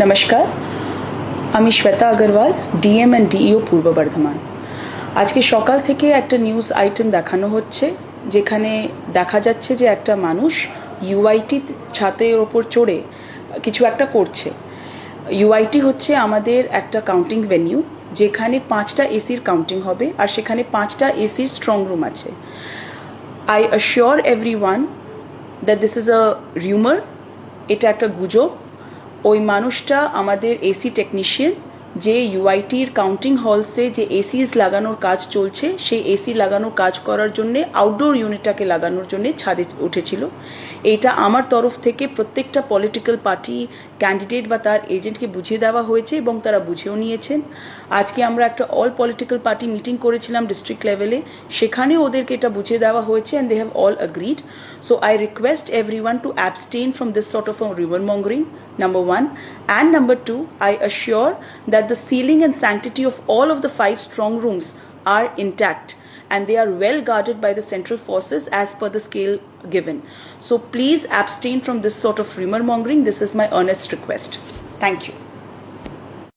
নমস্কার, আমি Shweta Agarwal, DM and DEO পূর্ব বর্ধমান। আজকে সকাল থেকে একটা নিউজ আইটেম দেখানো হচ্ছে, যেখানে দেখা যাচ্ছে যে একটা মানুষ ইউআইটি ছাতের ওপর চড়ে কিছু একটা করছে। ইউআইটি হচ্ছে আমাদের একটা কাউন্টিং ভেন্যু, যেখানে 5টা এসির কাউন্টিং হবে, আর সেখানে 5টা এসির স্ট্রং রুম আছে। I assure everyone that this is a rumour, এটা একটা গুজব। ওই মানুষটা আমাদের এসি টেকনিশিয়ান, যে ইউআইটির কাউন্টিং হলসে যে এসিস লাগানোর কাজ চলছে, সেই এসি লাগানোর কাজ করার জন্যে আউটডোর ইউনিটটাকে লাগানোর জন্যে ছাদে উঠেছিল। এইটা আমার তরফ থেকে প্রত্যেকটা পলিটিক্যাল পার্টি ক্যান্ডিডেট বা তার এজেন্টকে বুঝিয়ে দেওয়া হয়েছে, এবং তারা বুঝেও নিয়েছেন। আজকে আমরা একটা অল পলিটিক্যাল পার্টি মিটিং করেছিলাম ডিস্ট্রিক্ট লেভেলে, সেখানে ওদেরকে এটা বুঝিয়ে দেওয়া হয়েছে, and they have all agreed. So I request everyone to abstain from this sort of rumor mongering, number one. And number two, I assure that the sealing and sanctity of all of the 5 strong rooms are intact, and they are well guarded by the central forces as per the scale given. So please abstain from this sort of rumor mongering. This is my earnest request. Thank you.